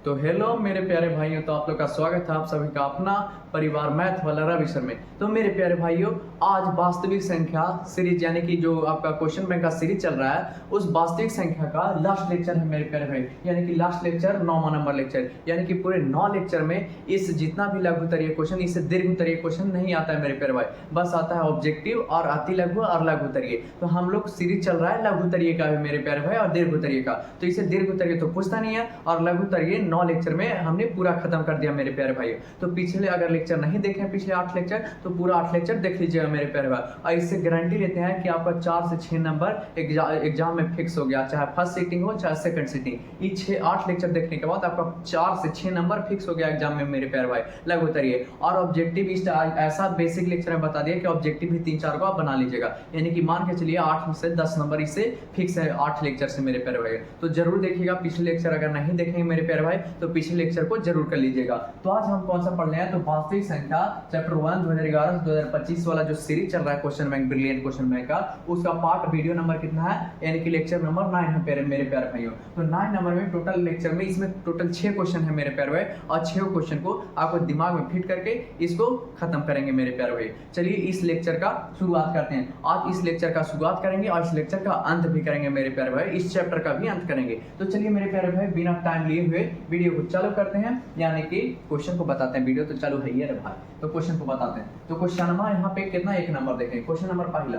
तो हेलो मेरे प्यारे भाइयों, तो आप लोग का स्वागत है आप सभी का अपना परिवार मैथ वाला रवि सर में। तो मेरे प्यारे भाइयों, आज वास्तविक संख्या सीरीज यानी कि जो आपका क्वेश्चन बैंक का सीरीज चल रहा है, उस वास्तविक संख्या का लास्ट लेक्चर है मेरे प्यारे भाई। यानी कि लास्ट लेक्चर 9वां नंबर लेक्चर, यानी कि पूरे 9 लेक्चर में इस जितना भी लघु उत्तरीय क्वेश्चन, इससे दीर्घ उत्तरीय क्वेश्चन नहीं आता है मेरे प्यारे भाई। बस आता है ऑब्जेक्टिव और अति लघु और लघु उत्तरीय। तो हम लोग सीरीज चल रहा है लघु उत्तरीय का भी मेरे प्यारे भाई और दीर्घ उत्तरीय का। तो इसे दीर्घ उत्तरीय तो पूछता नहीं है और लघु उत्तरीय 9 लेक्चर में हमने पूरा खत्म कर दिया मेरे प्यारे भाई। तो पिछले अगर लेक्चर नहीं देखे पिछले 8 लेक्चर, तो पूरा 8 लेक्चर देख लीजिएगा मेरे प्यारे भाई। और इससे गारंटी लेते हैं कि आपका 4 से 6 नंबर एग्जाम में फिक्स हो गया, चाहे फर्स्ट सीटिंग हो चाहे सेकंड सीटिंग। ये 6-8 लेक्चर देखने के बाद आपका 4 से 6 नंबर फिक्स हो गया एग्जाम में मेरे प्यारे भाई लघु उत्तरीय। और ऑब्जेक्टिव ऐसा बेसिक लेक्चर में बता दिया कि ऑब्जेक्टिव भी 3-4 को आप बना लीजिएगा, यानी कि मान के चलिए 8 से 10 नंबर इससे फिक्स है 8 लेक्चर से मेरे प्यारे भाई। तो जरूर देखिएगा पिछले लेक्चर, अगर नहीं देखेंगे मेरे प्यारे भाई तो पिछले लेक्चर को जरूर कर लीजिएगा। तो आज हम कौन सा पढ़ रहे हैं, तो वास्तविक संख्या चैप्टर 1 2011-2025 वाला जो सीरीज चल रहा है question bank, brilliant question bank का, उसका पार्ट वीडियो नंबर कितना है, यानी कि लेक्चर नंबर 9 है मेरे प्यारे भाइयों। तो 9 नंबर में टोटल लेक्चर में इसमें टोटल 6 क्वेश्चन है मेरे प्यारे भाई, और 6 क्वेश्चन को आपको दिमाग में फिट करके इसको खत्म करेंगे मेरे प्यारे भाई। चलिए इस लेक्चर का शुरुआत करते हैं। आज इस लेक्चर का शुरुआत करेंगे और इस लेक्चर का अंत भी करेंगे मेरे प्यारे भाई, इस चैप्टर का भी अंत करेंगे। तो चलिए मेरे प्यारे भाई बिना टाइम लिए हुए वीडियो को चालू करते हैं, यानी कि क्वेश्चन को बताते हैं। वीडियो तो चालू है ही है भाई, तो क्वेश्चन को बताते हैं। तो क्वेश्चन नंबर यहाँ पे कितना, एक नंबर देखें। क्वेश्चन नंबर पहला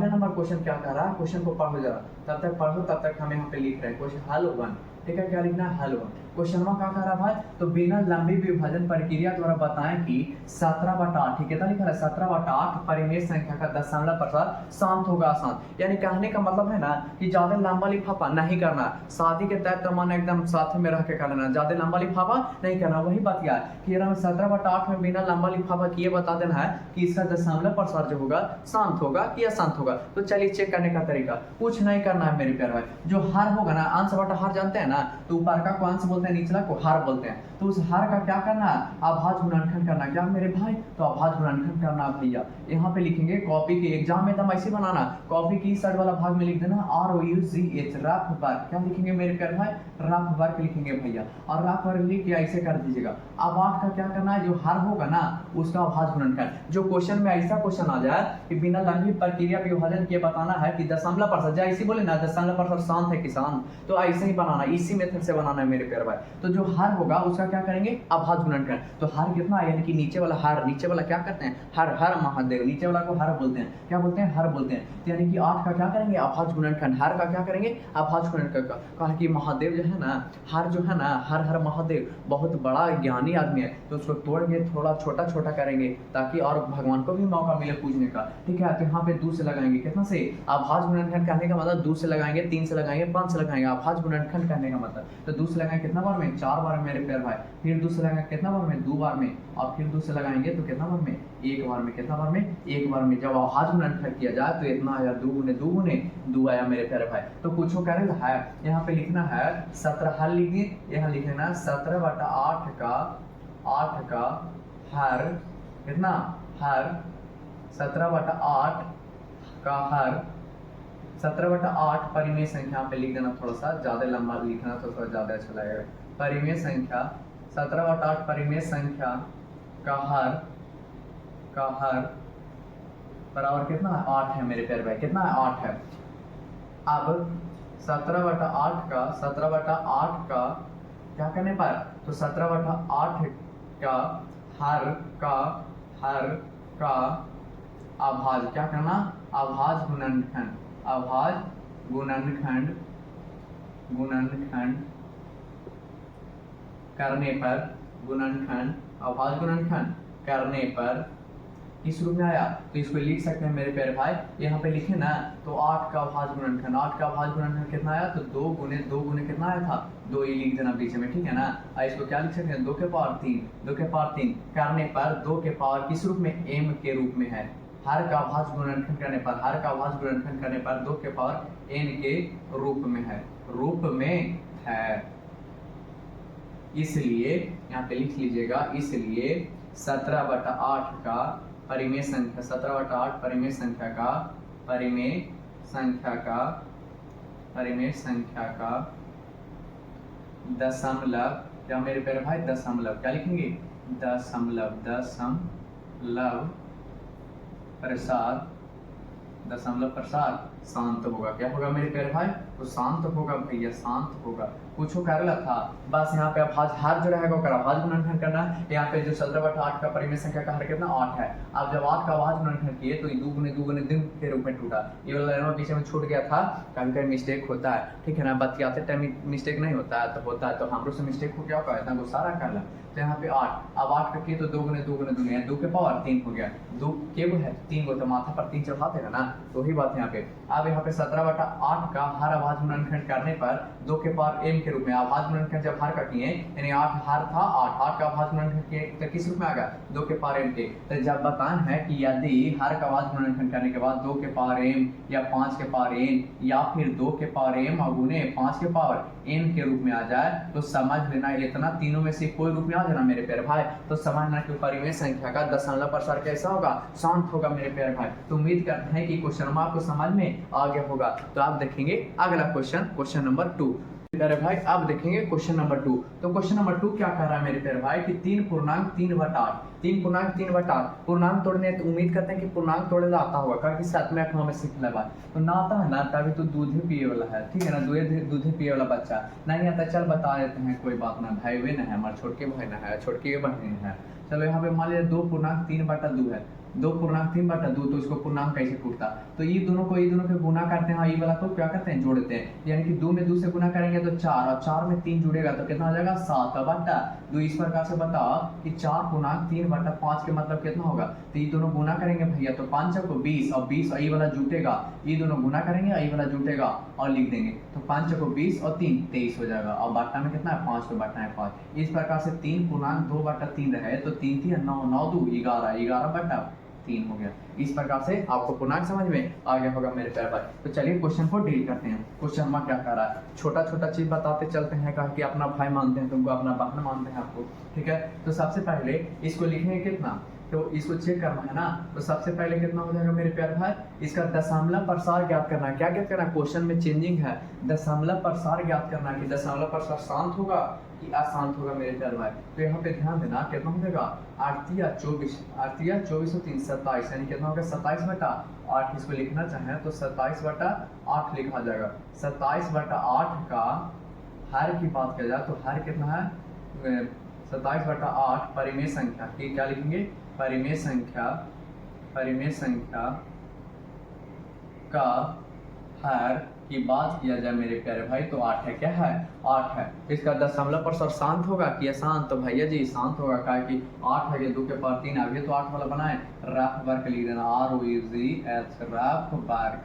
नंबर क्वेश्चन क्या कह रहा है, क्वेश्चन को पढ़ो जरा, तब तक पढ़ो तब तक हम यहाँ पे लिख रहे हैं क्वेश्चन हल 1। ठीक है, क्या लिखना है, हल 1। क्वेश्चन में क्या कह रहा है भाई, तो बिना लंबी विभाजन प्रक्रिया द्वारा बताएं कि 17/8, ठीक है, लिखा है 17/8 परिमेय संख्या का दशमलव प्रसार शांत होगा अशांत। यानी कहने का मतलब है ना कि ज्यादा लंबा लिफाफा नहीं करना, शादी के तहत तो मन एकदम साथ में रह के कर लेना, ज्यादा लंबा लिफाफा नहीं करना। वही बात क्या है कि 17/8 में बिना लंबा लिफाफा किए बता देना है कि इसका दशमलव प्रसार जो होगा शांत होगा कि अशांत होगा। तो चलिए चेक करने का तरीका, कुछ नहीं करना है मेरे प्यारे भाई। जो हर होगा ना, अंश बटा हर जानते हैं ना, तो ऊपर का को अंश बोलते हैं, निचला को हर बोलते हैं। तो उस हर का क्या करना है, अभाज्य गुणनखंड करना। क्या मेरे भाई, तो अभाज्य गुणनखंड करना भैया। यहाँ पे लिखेंगे कॉपी के, एग्जाम में एकदम ऐसे बनाना, कॉपी की साइड वाला भाग में लिख देना ROUGH रफ वर्ग। क्या लिखेंगे मेरे प्यारे भाई, रफ वर्ग लिखेंगे भैया, और रफ वर्ग लिख के ऐसे कर दीजिएगा। अब 8 का क्या करना है, जो हर होगा ना उसका अभाज्य गुणनखंड। जो क्वेश्चन में ऐसा क्वेश्चन आ जाए कि बिना लंबी प्रक्रिया विभाजन किए बताना है कि दशमलव प्रसार, जैसे ऐसे बोले ना दशमलव प्रसार शांत है कि शांत, तो ऐसे ही बनाना, इसी मेथड से बनाना है मेरे प्यारे भाई। तो जो हर होगा उसका क्या करेंगे, अभाज्य गुणनखंड। तो हर कितना है, यानी कि नीचे वाला हर, नीचे वाला क्या करते हैं, हर हर महादेव, नीचे वाला को हर बोलते हैं। क्या बोलते हैं, हर बोलते हैं। तो यानी कि 8 का क्या करेंगे, अभाज्य गुणनखंड। हर का क्या करेंगे, अभाज्य गुणनखंड का। कहा कि महादेव जो है ना, हर जो है ना, हर हर महादेव बहुत बड़ा ज्ञानी आदमी है, तो उसको तोड़ के थोड़ा छोटा छोटा करेंगे ताकि और भगवान को भी मौका मिले पूछने का। ठीक है, तो यहाँ पे 2 से लगाएंगे, कितना से, अभाज्य गुणनखंड कहने का मतलब 2 से लगाएंगे, 3 से लगाएंगे, 5 से लगाएंगे, अभाज्य गुणनखंड कहने का मतलब। तो 2 से लगाएंगे कितना बार में, 4 बार मेरे प्यारे भाई। फिर 2 से लगाएंगे कितना बार में, 2 बार में, और फिर 2 से लगाएंगे तो कितना बार में, 1 बार में। कितना बार में, 1 बार में। जब अभाज्य गुणनखंड किया जाए तो इतना आया, 2 गुने 2 गुने 2 आया मेरे प्यारे भाई। तो कुछ करें है, यहाँ पे लिखना है 17, हल लिखिए, यहाँ लिखना 17/8 का हर कितना, हर 17/8 का हर 17/8 परिमेय संख्या पे लिख देना, थोड़ा सा ज्यादा लंबा लिखना तो थोड़ा ज्यादा अच्छा लगेगा। परिमेय संख्या 17/8 परिमेय संख्या का हर बराबर कितना है, 8 है मेरे प्यारे भाई। कितना है, 8 है। अब 17/8 का क्या करने पर, तो 17/8 का हर का अभाज्य क्या करना, अभाज्य गुणनखंड करने पर, अभाज्य गुणनखंड करने पर किस रूप में आया, तो इसको लिख सकते हैं मेरे प्यारे भाई। यहाँ पे लिखे ना, तो 8 का अभाज्य गुणनखंड, 8 का अभाज्य गुणनखंड कितना आया, तो 2 गुने 2 गुने कितना आया था, 2 ही लिख देना पीछे में, ठीक है ना। इसको क्या लिख सकते हैं, 2 के पावर 3, 2 के पावर 3 करने पर 2 के पावर किस रूप में, m के रूप में है। हर का अभाज्य गुणनखंड करने पर, हर का अभाज्य गुणनखंड करने पर 2 के पावर n के रूप में है, इसलिए यहाँ पे लिख लीजिएगा, इसलिए 17/8 का परिमेय संख्या, 17/8 परिमेय संख्या का दशमलव क्या मेरे प्यारे भाई, दशमलव, क्या लिखेंगे, दशमलव, दशमलव प्रसार, दशमलव प्रसार शांत होगा। क्या होगा मेरे प्यारे भाई, तो शांत होगा भैया, शांत होगा। कुछ कर रहा था बस, यहाँ पे अभाज्य जो रहेगा वो अभाज्य गुणनखंड करना है। यहाँ पे जो 17/8 का परिमेय संख्या का हर कितना 8 है। अब जब 8 का अभाज्य गुणनखंड किए तो ये 2 गुने 2 गुने 2 के रूप में टूटा। ये वाला पीछे में छूट गया था, कभी कभी मिस्टेक होता है, ठीक है ना, बतियाते टाइम मिस्टेक नहीं होता है, तो होता है, तो हमरो से मिस्टेक हो गया होगा, इतना गुस्सा कर ला। तो यहाँ पे 8, अब 8 का किए तो 2 गुने 2 गुने 2 है, 2 के पावर 3 हो गया। 2 के वो है 3 को, तो माथा पर 3 चढ़ाते हैं ना, तो वही बात यहाँ पे। अब यहाँ पे 17/8 का हर अभाज्य गुणनखंड करने पर 2 के पावर m के रूप में, अभाज्य गुणनखंड जब हर का किए यानी 8 हर था 8 का अभाज्य गुणनखंड किए तो किस रूप में आ गया, 2 के पावर m के। तो जब बताना है कि यदि हर का अभाज्य गुणनखंड करने के बाद 2 के पावर m या 5 के पावर n या फिर 2 के पावर m और गुने 5 के पावर n के रूप में आ जाए, तो समझ लेना इतना तीनों में से कोई रूप में आ जाना मेरे प्यारे भाई, तो समझना कि परिमेय संख्या का दशमलव प्रसार कैसा होगा, शांत होगा मेरे प्यारे भाई। तो उम्मीद करते हैं कि क्वेश्चन आपको समझ में आ गया होगा। तो आप देखेंगे अगला क्वेश्चन नंबर 2 प्यारे भाई। अब देखेंगे क्वेश्चन नंबर 2। तो क्वेश्चन नंबर 2 क्या कह रहा है मेरे प्यारे भाई कि 3.3/8, 3.3/8 पूर्णांक तोड़ने, तो उम्मीद करते हैं कि पूर्णांक तोड़े आता होगा, क्योंकि 7वें 8वें में सीखना बात तो ना आता है ना, तभी तो दूध ही पिए वाला है, ठीक है ना, दूध ही पिए वाला बच्चा नहीं आता। चल बता देते हैं, कोई बात ना, भाई वे ना है हमारे, छोटके भाई ना है, छोटकी बहन है। चलो यहाँ पे मान लीजिए 2.3/2 है, 2.3/2, तो इसको पूर्णांक कैसे टूटता, तो ये दोनों के गुना करते हैं, ये वाला तो क्या करते हैं, जोड़ते हैं, यानी कि 2 में 2 से गुना करेंगे तो 4, और 4 में 3 जुड़ेगा तो कितना हो जाएगा, 7/2। इस प्रकार से बताओ कि 4.3/5 के मतलब कितना होगा, तो ये दोनों गुना करेंगे भैया, तो 5 को 20, और 20 और ये वाला जुटेगा, ये दोनों गुना करेंगे और ये वाला जुटेगा और लिख देंगे, तो 5 को 20 और 3 23 हो जाएगा, और बाटा में कितना है 5, तो बाटा है 5। इस प्रकार से 3.2/3 रहे तो 3 3 9 9 2 11, 11/3 हो गया। इस प्रकार से आपको पूर्णांक समझ में आ गया होगा मेरे प्यारे भाई। तो चलिए क्वेश्चन को डील करते हैं। क्वेश्चन में क्या कह रहा है, छोटा छोटा चीज बताते चलते हैं, कहा कि अपना भाई मानते हैं, तुमको अपना बहन मानते हैं आपको, ठीक है। तो सबसे पहले इसको लिखेंगे कितना, तो इसको चेक करना है ना, तो सबसे पहले कितना हो जाएगा मेरे प्यारे भाई, इसका दशमलव प्रसार ज्ञात करना है। क्या ज्ञात करना है, क्वेश्चन में चेंजिंग है, दशमलव प्रसार ज्ञात करना है कि दशमलव प्रसार शांत होगा कि अशांत होगा मेरे प्यारे भाई। तो यहाँ पे ध्यान देना कितना हो जाएगा, 8 24 और 3 27, यानी कितना होगा 27/8। इसको लिखना चाहें तो 27/8 लिखा जाएगा। 27/8 का हर की बात किया जाए तो हर कितना है, 27/8 परिमेय संख्या की, क्या लिखेंगे, परिमेय संख्या का हर की बात किया जाए मेरे प्यारे भाई तो 8 है। क्या है, 8 है। इसका दशमलव प्रसार शांत होगा कि अशांत, तो भैया जी शांत होगा, क्या कि 8 है, 2 के पावर 3 आ गया, तो 8 वाला बनाए, रफ वर्क लिख देना, ROUGH,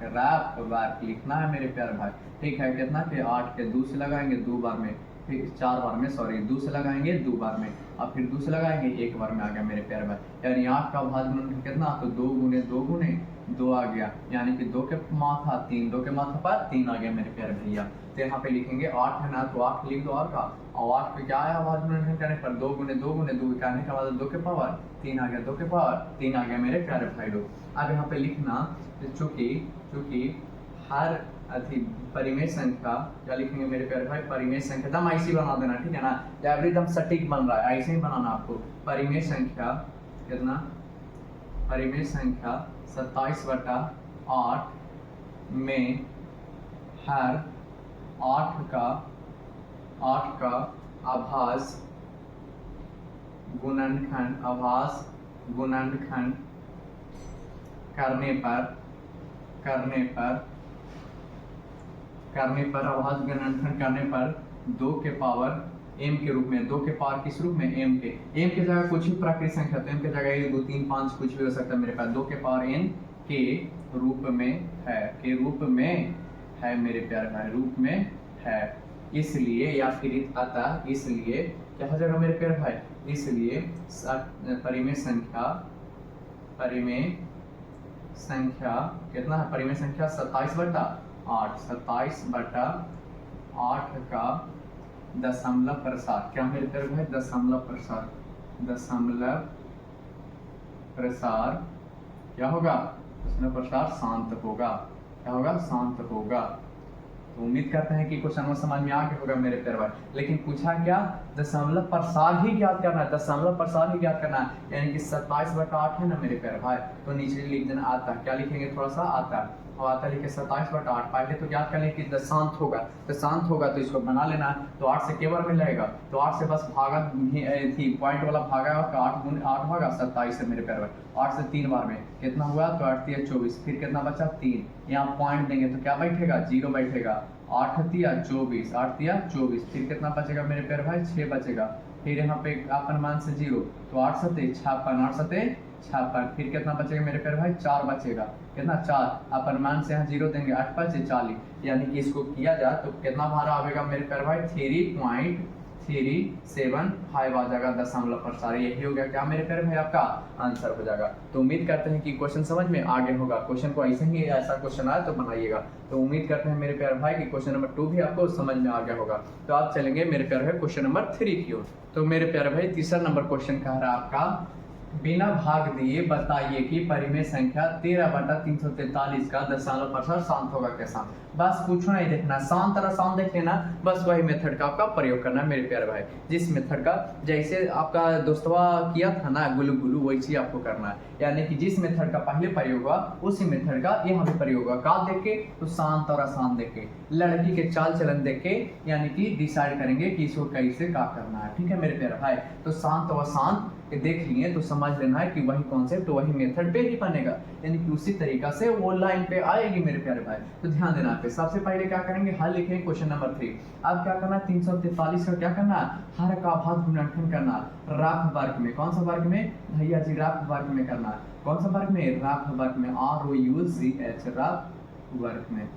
रफ वर्क लिखना है मेरे प्यारे भाई, ठीक है। कितना के 8 के 2 से लगाएंगे 2 बार में, फिर 4 बार में, सॉरी 2 से लगाएंगे 2 बार में, अब फिर 2 से लगाएंगे 1 बार में, आ गया मेरे प्यारे भाई। यानी 8 का भाज्य गुणनखंड कितना, तो 2 गुने 2 गुने 2 आ गया, यानी कि 2 के माथा 3, 2 के माथा पर 3 आ गया मेरे प्यारे भैया। तो यहाँ पे लिखेंगे 8 है ना, तो 8 लिख दो, और का, और 8 पे क्या आया भाज्य गुणनखंड करने पर 2 गुने 2 गुने 2 करने के बाद 2 के पावर 3 आ गया, 2 के पावर 3 आ गया मेरे प्यारे भाई लोग। अब यहाँ पे लिखना चूंकि हर परिमेय संख्या, क्या लिखेंगे मेरे प्यारे भाई, परिमेय संख्या एकदम ऐसी बना देना, ठीक है ना, एकदम सटीक बन रहा है, ऐसे ही बनाना आपको। परिमेय संख्या कितना, परिमेय संख्या 27/8 में हर 8 का आभास गुणनखंड करने पर आभास गुणनखंड करने पर 2 के पावर m के रूप में, 2 के पावर किस रूप में, m के जगह कुछ भी प्राकृतिक संख्या, तो m के जगह 1 2 3 5 कुछ भी हो सकता है मेरे पास, 2 के पावर n के रूप में है मेरे प्यारे भाई, रूप में है, इसलिए या फिर अतः, इसलिए क्या हो जाएगा मेरे प्यारे भाई, इसलिए परिमेय संख्या कितना है, परिमेय संख्या 27/8 का दशमलव प्रसार, क्या मेरे प्यारे भाई, दशमलव प्रसार क्या होगा, दशमलव प्रसार शांत होगा, क्या होगा, शांत होगा। तो उम्मीद करते हैं कि क्वेश्चन में समझ में आ गया होगा मेरे प्यारे भाई। लेकिन पूछा क्या, दशमलव प्रसार ही ज्ञात करना है, दशमलव प्रसार ही ज्ञात करना है, यानी कि 27/8 है ना मेरे प्यारे भाई। तो नीचे लिख देना आता है, क्या लिखेंगे थोड़ा सा आता है, और आता लिखे 27/8। पहले तो ज्ञात कर लें कि दशांत होगा, दशांत होगा तो इसको बना लेना है। तो 8 से के बार में लगेगा, तो 8 से बस भागा थी पॉइंट वाला भागा, 8 भागा 27 है मेरे प्यारे भाई। 8 से 3 बार में कितना हुआ, तो 8 × 24, फिर कितना बचा 3, यहाँ पॉइंट देंगे तो क्या बैठेगा, 0 बैठेगा। 8 × 24, 8 × 24, फिर कितना बचेगा मेरे प्यारे भाई, 6 बचेगा। फिर यहाँ पे अपन मान से 0, तो 8 × 7 = 56, 8 × 7 = 56, फिर कितना बचेगा मेरे प्यारे भाई, 4 बचेगा। कितना 4, अपन मान से यहाँ 0 देंगे, 8 × 5 = 40, यानी कि इसको किया जाए तो कितना भारा आएगा मेरे प्यारे भाई, 3.375 आ जाएगा दशमलव प्रसार। यही हो गया क्या मेरे प्यारे भाई, आपका आंसर हो जाएगा। तो उम्मीद करते हैं कि क्वेश्चन समझ में आ गया होगा। क्वेश्चन को ऐसे ही ऐसा क्वेश्चन आया तो बनाइएगा। तो उम्मीद करते हैं मेरे प्यारे भाई कि क्वेश्चन नंबर 2 भी आपको समझ में आ गया होगा। तो आप चलेंगे मेरे प्यारे भाई क्वेश्चन नंबर 3 की ओर। तो मेरे प्यारे भाई तीसरा नंबर क्वेश्चन कह रहा है आपका, बिना भाग दिए बताइए कि परिमेय संख्या 13/343 का दशमलव प्रसार शांत होगा कैसा। बस कुछ नहीं देखना, शांत और अशांत देख लेना, बस वही मेथड का आपका प्रयोग करना है मेरे प्यारे भाई। जिस मेथड का जैसे आपका दोस्तवा किया था ना गुल्लू गुल्लू, वैसे आपको करना है, यानी कि जिस मेथड का पहले प्रयोग हुआ उसी मेथड का यहाँ भी प्रयोग हुआ। का देख के, तो शांत और अशांत देख के, लड़की के चाल चलन देख के, यानी कि डिसाइड करेंगे कि इसको कैसे क्या करना है। ठीक है मेरे प्यारे भाई। तो शांत और अशांत देख लिए तो समझ लेना है कि वही कॉन्सेप्ट वही मेथड पे ही बनेगा, यानी कि उसी तरीका से वो लाइन पे आएगी मेरे प्यारे भाई। तो ध्यान देना पे। सबसे पहले क्या करेंगे, हल लिखेंगे क्वेश्चन नंबर 3। अब क्या करना है, 343 का क्या करना है, हर का आभास गुणनखंड करना है राख वर्ग में। कौन सा वर्ग में भैया जी, राख वर्ग में करना है। कौन सा वर्ग में, राख वर्ग में, ROUCH राख वर्ग में,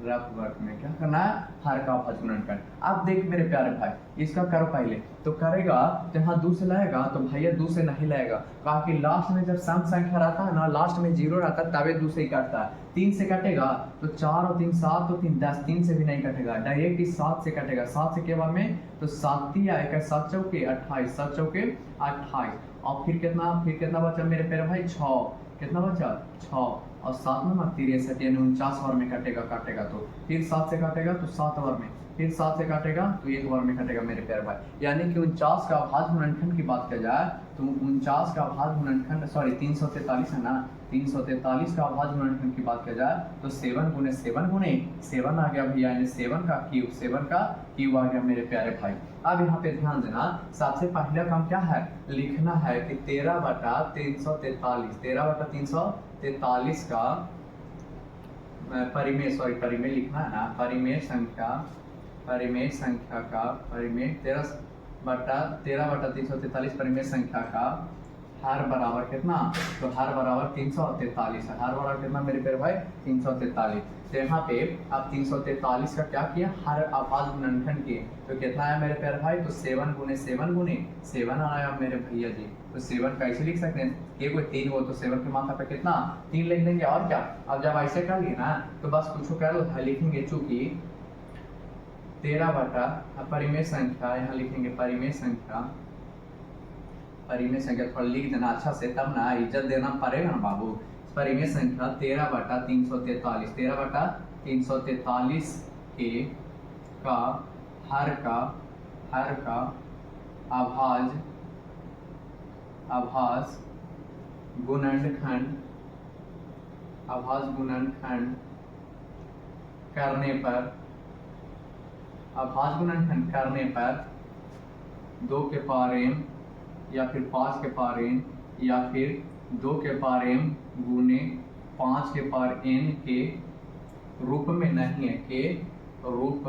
रफ वर्क में क्या करना है, हर का आभास गुणनखंड। अब देख मेरे प्यारे भाई, इसका करो पहले, तो करेगा तो यहाँ 2 से लाएगा, तो भैया 2 से नहीं लाएगा, कहा कि लास्ट में जब सम संख्या रहता है ना, लास्ट में 0 रहता है तबे 2 से ही काटता है। 3 से कटेगा तो 4 और 3 7 और 3 10, 3 से भी नहीं कटेगा, डायरेक्ट ही 7 से कटेगा। 7 से के बाद में तो 7 3 आएगा, 7 चौके 28, 7 चौके 28, और फिर कितना बचा मेरे प्यारे भाई, 6। कितना बचा, 6, और 7 में 63 यानी 49 बार में काटेगा तो फिर 7 से काटेगा तो 7 बार में, फिर 7 से काटेगा तो 1 बार में काटेगा मेरे प्यारे भाई। यानी कि 49 का आभास गुणनखंड की बात किया जाए तो 49 का आभास गुणनखंड 343 है ना, 343 का आभास गुणनखंड की बात किया जाए तो 7 गुने 7 आ गया भैया, यानी 7 का क्यूब आ गया मेरे प्यारे भाई। अब यहाँ पे ध्यान देना, सबसे पहला काम क्या है, लिखना है कि 13/343 का परिमेय लिखना है ना, परिमेय संख्या का परिमेय 13/343 परिमेय संख्या का हर बराबर कितना, तो हर बराबर 343 है। हर बराबर कितना मेरे प्यारे भाई, 343। तो यहाँ पे अब 343 का क्या किया, हर आभास गुणनखंड किए, तो कितना आया मेरे प्यारे भाई, तो 7 गुने 7 आया मेरे भैया जी। तो 7 कैसे लिख सकते हैं, ये कोई 3 हो तो 7 के माथा पे कितना 3 लिख देंगे, और क्या। अब जब ऐसे कर लिए ना तो बस कुछ कर लो, लिखेंगे चूंकि 13 परिमेय संख्या, यहाँ लिखेंगे परिमेय संख्या थोड़ा लिख देना अच्छा से, तब ना इज्जत देना पड़ेगा ना बाबू। परिमेय संख्या 13/343 के का हर का आभास गुणनखंड करने पर 2 के पावर m या फिर 5 के पावर n या फिर 2 के पावर m गुने 5 के पावर n के रूप में नहीं है, के रूप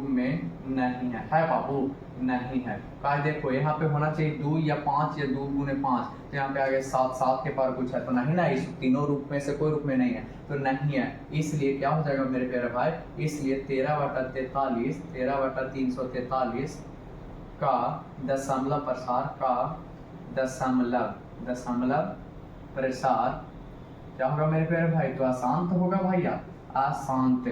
में नहीं है बाबू, नहीं है। कहा देखो यहाँ पे होना चाहिए 2 या 5 या 2 गुने 5, तो यहाँ पे आ गया 7 के पावर कुछ है, तो नहीं ना, इस तीनों रूप में से कोई रूप में नहीं है, तो नहीं है। इसलिए क्या हो जाएगा मेरे प्यारे भाई, इसलिए 13/343 का दशमलव प्रसार क्या होगा मेरे प्यारे भाई, तो अशांत होगा भैया, अशांत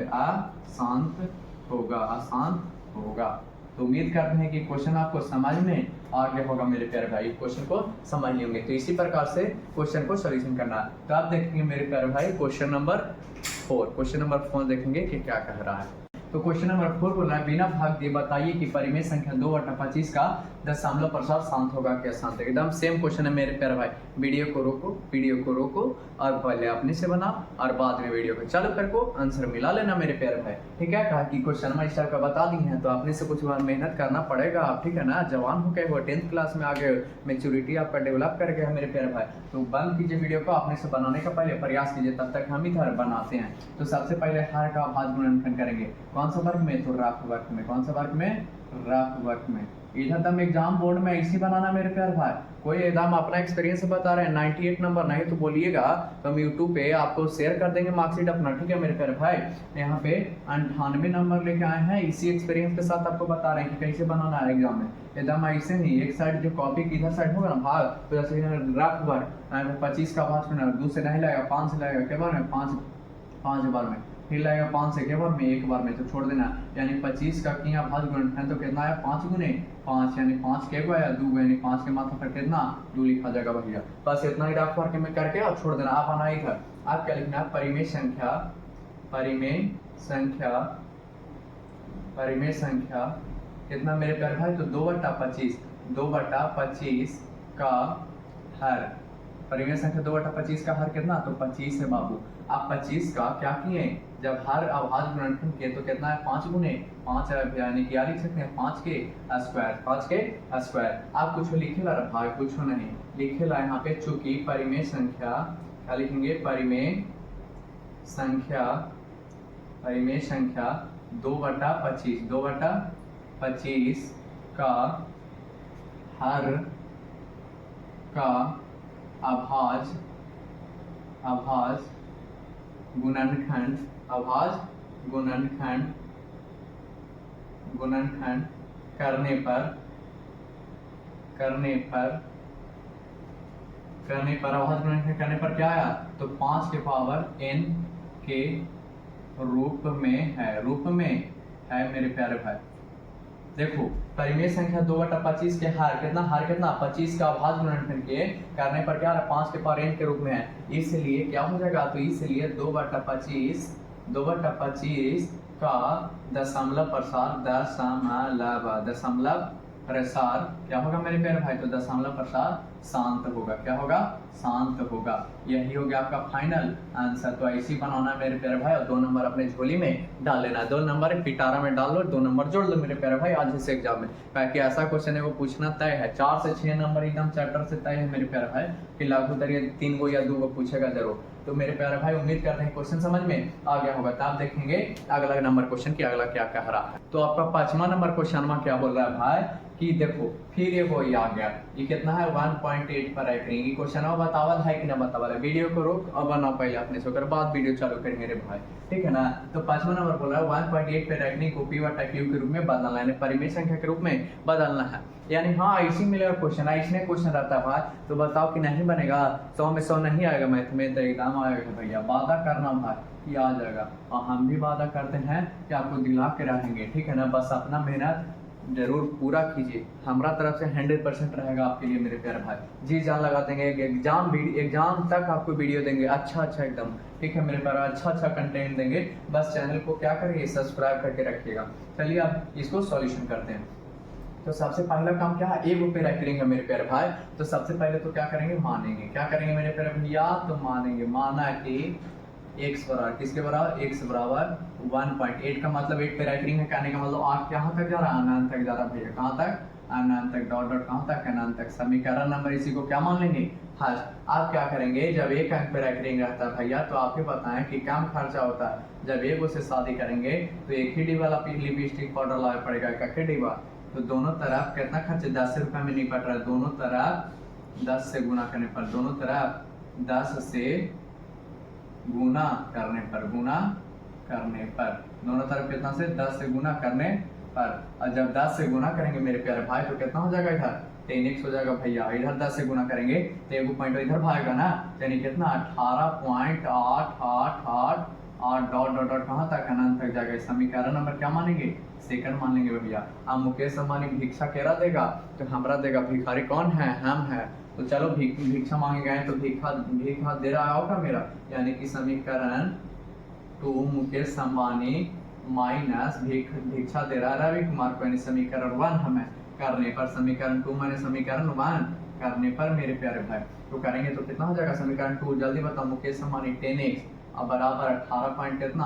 होगा। तो उम्मीद करते हैं कि क्वेश्चन आपको समझ में आ गया होगा मेरे प्यारे भाई, क्वेश्चन को समझ लेंगे। तो इसी प्रकार से क्वेश्चन को सॉल्यूशन करना है। तो आप देखेंगे मेरे प्यारे भाई क्वेश्चन नंबर 4 देखेंगे कि क्या कह रहा है। तो क्वेश्चन नंबर 4 बोल रहा है बिना भाग दिए बताइए कि परिमेय संख्या 2/25 का दशमलव प्रसार शांत होगा क्या शांत है। एकदम सेम क्वेश्चन है मेरे प्यारे भाई। वीडियो को रोको और पहले अपने से बना और बाद में वीडियो को चालू करके आंसर मिला लेना मेरे प्यारे भाई। ठीक है, कहा कि क्वेश्चन इस टाइप का बता दी है तो अपने से कुछ बार मेहनत करना पड़ेगा आप, ठीक है ना। जवान हो गए हो, 10th क्लास में आ गए, मेच्योरिटी आपका डेवलप कर गया है मेरे प्यारे भाई। तो बंद कीजिए वीडियो को, अपने से बनाने का पहले प्रयास कीजिए, तब तक हम इधर बनाते हैं। तो सबसे पहले हर का भाज गुणनखंड करेंगे। कौन सा वर्ग में? तो रफ वर्ग में। कौन सा वर्ग में? रफ वर्ग में। इधर तम एग्जाम बोर्ड में ऐसी बनाना मेरे प्यारे भाई। कोई एकदम अपना एक्सपीरियंस बता रहे हैं 98 नंबर नहीं तो बोलिएगा तो हम यूट्यूब पे आपको शेयर कर देंगे मार्कशीट अपना, ठीक है मेरे प्यारे भाई। यहाँ पे 98 नंबर लेके आए हैं, इसी एक्सपीरियंस के साथ आपको बता रहे हैं कि कैसे बनाना है एग्जाम में। एकदम ऐसे नहीं, एक साइड जो कॉपी की इधर साइड होगा ना भाग, तो जैसे रफ वर्ग 25 का भाग सुना 2 से नहीं लगेगा, 5 से लगेगा, क्या बार में 5 बार में, फिर लगेगा 5 से क्या बार में, एक बार में, तो छोड़ देना। यानी 25 का किया भाज गुणनखंड तो कितना है 5 गुने 5, यानी 5 के गो या 2 यानी 5 के माथा पर कितना 2 लिखा जाएगा भैया। बस इतना ही रफ वर्क में करके और छोड़ देना। आप आना इधर, आप क्या लिखना है परिमेय संख्या कितना मेरे प्यारे भाई, तो 2/25 का हर, परिमेय संख्या 2/25 का हर कितना, तो 25 है बाबू। आप 25 का क्या किए, जब हर अभाज्य गुणनखंड किए तो कितना है 5 गुने 5 है, यानी क्या लिख सकते हैं 5 के स्क्वायर। आप कुछ लिखेला रहा भाई, कुछ नहीं लिखेला यहाँ पे, चूंकि परिमेय संख्या क्या लिखेंगे, परिमेय संख्या 2/25 का हर का अभाज्य गुणनखंड करने पर अभाज्य गुणनखंड करने पर क्या आया, तो 5 के पावर n के रूप में है मेरे प्यारे भाई। देखो परिमेय संख्या 2/25 के हर कितना 25 का अभाज्य गुणनखंड के करने पर क्या है 5 के पावर n के रूप में है, इसलिए क्या हो जाएगा, तो इसलिए 2/25 का दशमलव प्रसार क्या होगा मेरे प्यारे भाई, तो दशमलव प्रसार शांत होगा। क्या होगा, शांत होगा। यही हो गया आपका फाइनल आंसर। तो ऐसे ही बनाना मेरे प्यारे भाई और 2 नंबर अपने झोली में डाल लेना। 2 नंबर पिटारा में डाल लो, 2 नंबर जोड़ लो मेरे प्यारे भाई आज से एग्जाम में, ताकि ऐसा क्वेश्चन है वो पूछना तय है। 4 से 6 नंबर एकदम चैप्टर से तय है मेरे प्यारे भाई कि लागू तरीके 3 गो या 2 गो पूछेगा जरूर। तो मेरे प्यारे भाई उम्मीद करते हैं क्वेश्चन समझ में आ गया होगा। तो आप देखेंगे अगला नंबर क्वेश्चन की अगला क्या कह रहा है। तो आपका 5वां नंबर क्वेश्चन क्या बोल रहा है भाई कि देखो फिर ये वही आ गया, ये कितना है 1.8 पर रैंकिंग। ये क्वेश्चन बतावल है कि ना बतावल है, वीडियो को रोक और बनाओ पहले अपने से, बाद वीडियो चालू करेंगे रे भाई, ठीक है ना। तो 5वां नंबर बोल रहा है 1.8 पे रैंकिंग को p बटा q के रूप में बदलना है, यानी परिमेय संख्या के रूप में बदलना है। यानी हाँ ऐसे मिलेगा क्वेश्चन, ऐसे क्वेश्चन रहता है भाई। तो बताओ कि नहीं बनेगा, 100 में 100 नहीं आएगा मैथ में, तो एग्जाम आएगा भैया। वादा करना भाई कि आ जाएगा, और हम भी वादा करते हैं कि आपको दिला के रहेंगे, ठीक है ना। बस अपना मेहनत जरूर पूरा कीजिए, हमारा तरफ से 100% रहेगा आपके लिए मेरे प्यारे भाई। जी जान लगा देंगे, एग्जाम तक आपको वीडियो देंगे अच्छा एकदम, ठीक है मेरे प्यारे, अच्छा कंटेंट देंगे। बस चैनल को क्या करिए, सब्सक्राइब करके रखिएगा। चलिए अब इसको सॉल्यूशन करते हैं। तो सबसे पहला काम क्या है, एक पे रैंकिंग है मेरे प्यारे भाई। तो सबसे पहले तो क्या करेंगे, मानेंगे। क्या करेंगे मेरे प्यारे भैया, तो मानेंगे। माना कि x बराबर किसके बराबर, x बराबर 1.8 का मतलब 8 पे रैंकिंग है, कहने का मतलब 8 कहाँ तक जा रहा है, अनंत तक जा रहा है भैया। कहाँ तक, अनंत तक, डॉट कहाँ तक, अनंत तक। समीकरण नंबर इसी को क्या मान लेंगे, फर्स्ट। आप क्या करेंगे, जब 1 अंक पे रैंकिंग रहता है भैया तो आपके बताएं कि कम खर्चा होता है। जब एक से शादी करेंगे तो एक ही डिब्बा लिपस्टिक पाउडर लाना पड़ेगा, एक डिब्बा। तो दोनों तरफ कितना खर्च, 10 रुपए में निपट रहा है। दोनों तरफ 10 से गुना करने पर, दोनों तरफ 10 से गुना करने पर, दोनों तरफ कितना से 10 से गुना करने पर। और जब 10 से गुना करेंगे मेरे प्यारे भाई तो कितना हो जाएगा, इधर 10x हो जाएगा भैया। इधर 10 से गुना करेंगे तो एक पॉइंट इधर भागेगा ना, यानी कितना 18.888 और डॉट कहाँ तक, अनंत तक जाएगा। समीकरण नंबर क्या मानेंगे, सेकंड मान लेंगे भैया। अब मुकेश अंबानी भिक्षा केरा देगा तो हमरा देगा, भिखारी कौन है, हम है। तो चलो भिक्षा मांगे गए तो भीख दे रहा होगा मेरा, यानी कि समीकरण 2 मुकेश अंबानी माइनस भिक्षा दे रहा रवि कुमार को, यानी समीकरण 1 हमें करने पर, समीकरण 2 माने समीकरण 1 करने पर मेरे प्यारे भाई तो करेंगे तो कितना हो जाएगा समीकरण 2, जल्दी बताओ मुकेश अंबानी 10x अब बराबर 18 पॉइंट कितना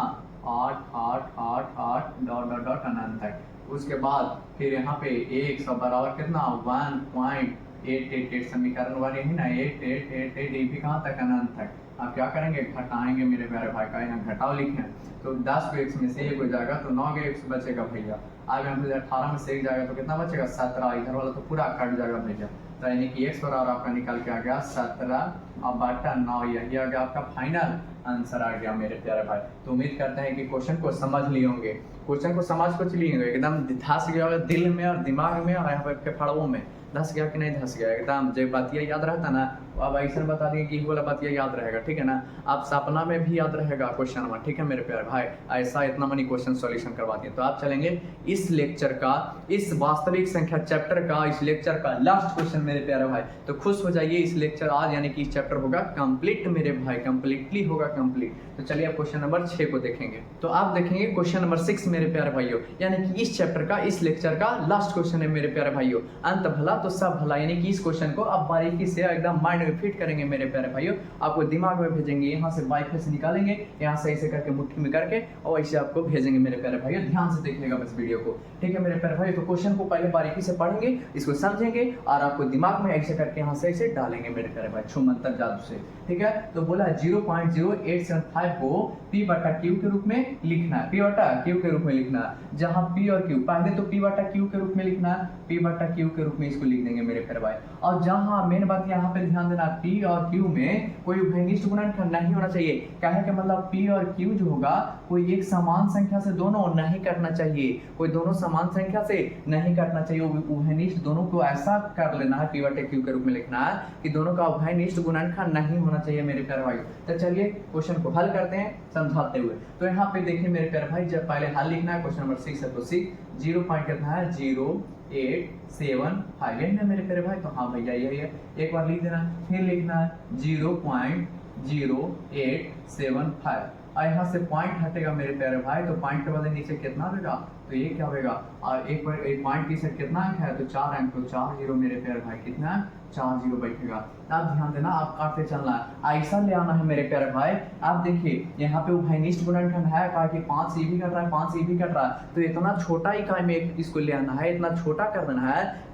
8 8 8 8 डॉट डॉट डॉट अनंत तक। उसके बाद फिर यहाँ पे x अब बराबर कितना 1.888 समीकरण 1 यही ना 8888 ये भी कहाँ तक अनंत तक। अब क्या करेंगे घटाएंगे मेरे प्यारे भाई का, यहाँ घटाओ लिखे तो 10 को x में से 1 हो जाएगा तो 9 के x बचेगा भैया। आगे हम 18 में से 1 जाएगा तो कितना बचेगा 17, इधर वाला तो पूरा कट जाएगा भैया। तो यानी कि x बराबर आपका निकल के आ गया 17 अब बटा 9, यही आ गया आपका फाइनल आंसर आ गया मेरे प्यारे भाई। तो उम्मीद करते हैं कि क्वेश्चन को समझ लिए होंगे, क्वेश्चन को समझ कुछ लिए होंगे एकदम धस गया होगा दिल में और दिमाग में और यहाँ पे फेफड़ों में धस गया कि नहीं धस गया एकदम जो बातिया याद रहता ना अब ऐसा बता दिए कि वाला बातिया याद रहेगा, ठीक है ना। आप सपना में भी याद रहेगा क्वेश्चन में, ठीक है मेरे प्यारे भाई। ऐसा इतना मनी क्वेश्चन सॉल्यूशन करवा दिए। तो आप चलेंगे इस लेक्चर का, इस वास्तविक संख्या चैप्टर का, इस लेक्चर का लास्ट क्वेश्चन मेरे प्यारे भाई। तो खुश हो जाइए, इस लेक्चर आज यानी कि इस चैप्टर होगा कंप्लीट मेरे भाई, कंप्लीटली होगा कंप्लीट। तो चलिए आप क्वेश्चन नंबर 6 को देखेंगे। तो आप देखेंगे क्वेश्चन नंबर 6 मेरे प्यारे भाइयों, यानी कि इस चैप्टर का, इस लेक्चर का लास्ट क्वेश्चन है मेरे प्यारे भाइयों। अंत भला तो सब भला, यानी कि इस क्वेश्चन को आप बारीकी से एकदम माइंड में फिट करेंगे मेरे प्यारे भाइयों, आपको दिमाग में भेजेंगे, यहाँ से वाईफाई से निकालेंगे, यहाँ से ऐसे करके मुट्ठी में करके और ऐसे आपको भेजेंगे मेरे प्यारे भाइयों। ध्यान से देखिएगा बस वीडियो को, ठीक है मेरे प्यारे भाइयों। तो क्वेश्चन को पहले बारीकी से पढ़ेंगे, इसको समझेंगे और आपको दिमाग में ऐसे करके यहाँ से ऐसे डालेंगे मेरे प्यारे भाई, छू मंतर जादू से, ठीक है। तो बोला 0.0875 को P बटा Q के रूप में लिखना है, P बटा Q के रूप में लिखना है। जहाँ P और Q पहले तो P बटा Q के रूप में लिखना है, P बटा Q के रूप में इसको लिख देंगे मेरे प्यारे भाई। और जहाँ मेन बात यहाँ पे ध्यान देना, P और Q में कोई उभयनिष्ठ गुणनखंड नहीं होना चाहिए। कहने का मतलब P और Q जो होगा कोई एक समान संख्या से दोनों नहीं करना चाहिए, कोई दोनों समान संख्या से नहीं करना चाहिए। उभयनिष्ठ दोनों को ऐसा कर लेना है, P बटे Q के रूप में लिखना है कि दोनों का उभयनिष्ठ गुणनखंड नहीं होना चाहिए मेरे प्यारे भाई। तो चलिए क्वेश्चन को हल करते हैं समझाते हुए। तो यहाँ पे देखिए मेरे प्यारे भाई, जब पहले हल लिखना है क्वेश्चन नंबर 6 है तो 6 0 पॉइंट कितना है 0.875 यही ना मेरे प्यारे भाई। तो हाँ भैया यही है, एक बार लिख देना, फिर लिखना है 0.0875 और यहाँ से पॉइंट हटेगा मेरे प्यारे भाई। तो पॉइंट के बदले नीचे कितना होगा, तो ये क्या होगा, और एक पॉइंट की सेट कितना अंक है तो 4 अंक, तो 4 0 मेरे प्यारे भाई कितना 4 0 बैठेगा। अब ध्यान देना, आप काटते चलना है, ऐसा ले आना है मेरे प्यारे भाई। आप देखिए यहाँ पे उभयनिष्ठ गुणनखंड है, कहा कि 5 से भी कट रहा है, 5 से भी कट रहा है, तो इतना छोटा इकाई में इसको ले आना है, इतना छोटा कर देना है,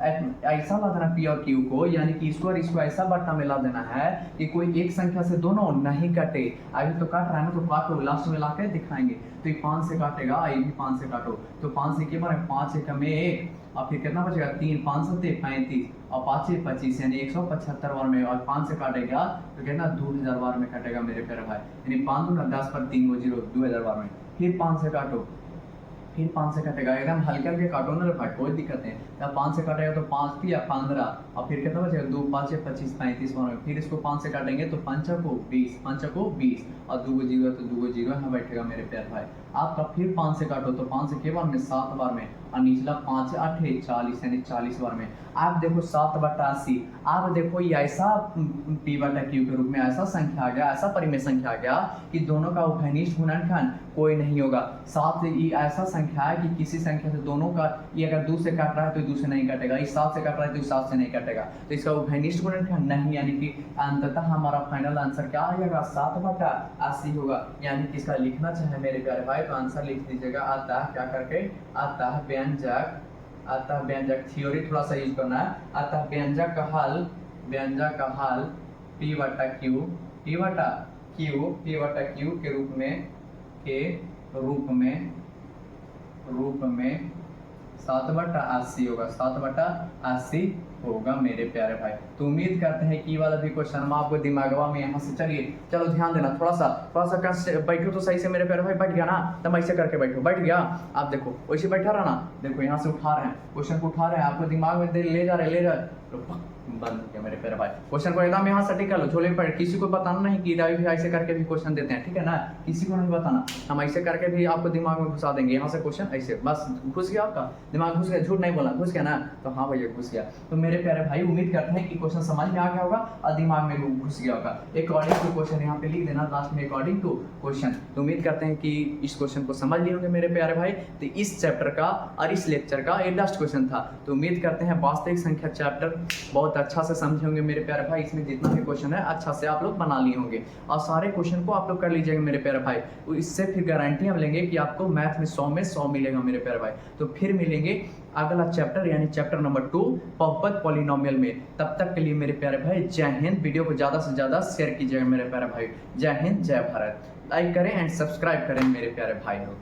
ऐसा ला देना P और Q को, यानी कि इसको और इसको ऐसा बट्टा में ला देना है कि कोई एक संख्या से दोनों नहीं कटे। अभी तो काट रहा है ना, तो काटो, लास्ट में ला के दिखाएंगे। तो ये 5 से काटेगा, ये भी 5 से काटो, तो 5 से क्या बने 5 एकम में 1 और फिर कितना बचेगा 3, 5 7 35 और 5 से 25 यानी 175 बार में, और 5 से काटेगा तो कितना 2000 बार में कटेगा मेरे प्यारे भाई। यानी 5 दूना 10 पर 3 0 2000 बार में। फिर 5 से काटो, फिर 5 से कटेगा, एकदम हल्के हल्के काटो ना भाई, कोई दिक्कत नहीं। जब 5 से काटेगा तो 5 या 15 और फिर कितना बचेगा 2 5 25 35 बार में। फिर इसको 5 से काटेंगे तो 5 को 20, 5 को 20 और 2 0 तो 2 0 यहाँ बैठेगा मेरे प्यारे भाई। आपका फिर 5 से काटो तो 5 से के बार में 7 बार में और निचला 5 8 40 यानी 40 बार में। आप देखो 7 बटा 80, आप देखो ये ऐसा P बटा Q के रूप में ऐसा संख्या आ गया, ऐसा परिमेय संख्या आ गया कि दोनों का उभयनिष्ठ गुणनखंड कोई नहीं होगा। 7 ये ऐसा संख्या है कि किसी संख्या से दोनों का, ये अगर 2 से काट रहा है तो 2 से नहीं कटेगा, इस 7 से काट रहा है तो इस 7 से नहीं कटेगा, तो इसका उभयनिष्ठ गुणनखंड नहीं, यानी कि अंततः हमारा फाइनल आंसर क्या आ जाएगा 7 बटा 80 होगा। यानी कि इसका लिखना चाहे मेरे प्यारे भाई तो आंसर लिख दीजिएगा, आता है क्या करके, आता है व्यंजक, आता है व्यंजक, थ्योरी थोड़ा सा यूज करना है। आता है व्यंजक का हल, व्यंजक का हल P बटा Q, P बटा Q, P बटा Q के रूप में 7 बटा 80 होगा, 7 बटा 80 होगा मेरे प्यारे भाई। तो उम्मीद करते हैं कि वाला भी क्वेश्चन हम आपको दिमागवा में यहाँ से, चलिए चलो ध्यान देना, थोड़ा सा बैठो तो सही से मेरे प्यारे भाई, बैठ गया ना, तब ऐसे करके बैठो, बैठ गया। आप देखो वैसे बैठा रहा ना, देखो यहाँ से उठा रहे हैं, क्वेश्चन को उठा रहे हैं, आपको दिमाग में ले जा रहे बंद हो गया मेरे प्यारे भाई। क्वेश्चन को एकदम यहाँ सटीक कर लो, झोले पर किसी को बताना नहीं कि रवि भी ऐसे करके भी क्वेश्चन देते हैं, ठीक है ना, किसी को नहीं बताना, हम ऐसे करके भी आपको दिमाग में घुसा देंगे। यहाँ से क्वेश्चन ऐसे बस घुस गया, आपका दिमाग घुस गया, झूठ नहीं बोला, घुस गया ना, तो हाँ भैया घुस गया। तो मेरे प्यारे भाई उम्मीद करते हैं कि क्वेश्चन समझ में आ गया होगा और दिमाग में घुस गया होगा। अकॉर्डिंग टू क्वेश्चन यहाँ पे लिख देना लास्ट में, अकॉर्डिंग टू क्वेश्चन। तो उम्मीद करते हैं कि इस क्वेश्चन को समझ लिए होंगे मेरे प्यारे भाई। तो इस चैप्टर का और इस लेक्चर का ये लास्ट क्वेश्चन था। तो उम्मीद करते हैं वास्तविक संख्या चैप्टर बहुत अच्छा से समझे होंगे मेरे प्यारे भाई। इसमें जितना भी क्वेश्चन है अच्छा से आप लोग बना लिए होंगे और सारे क्वेश्चन को आप लोग कर लीजिएगा मेरे प्यारे भाई। तो इससे फिर गारंटी हम लेंगे कि आपको मैथ में 100 में 100 मिलेगा मेरे प्यारे भाई। तो फिर मिलेंगे अगला चैप्टर यानी चैप्टर नंबर 2 बहुपद पॉलिनोमियल में। तब तक के लिए मेरे प्यारे भाई जय हिंद। वीडियो को ज़्यादा से ज़्यादा शेयर कीजिएगा मेरे प्यारे भाई। जय हिंद, जय भारत। लाइक करें एंड सब्सक्राइब करें मेरे प्यारे भाई लोग।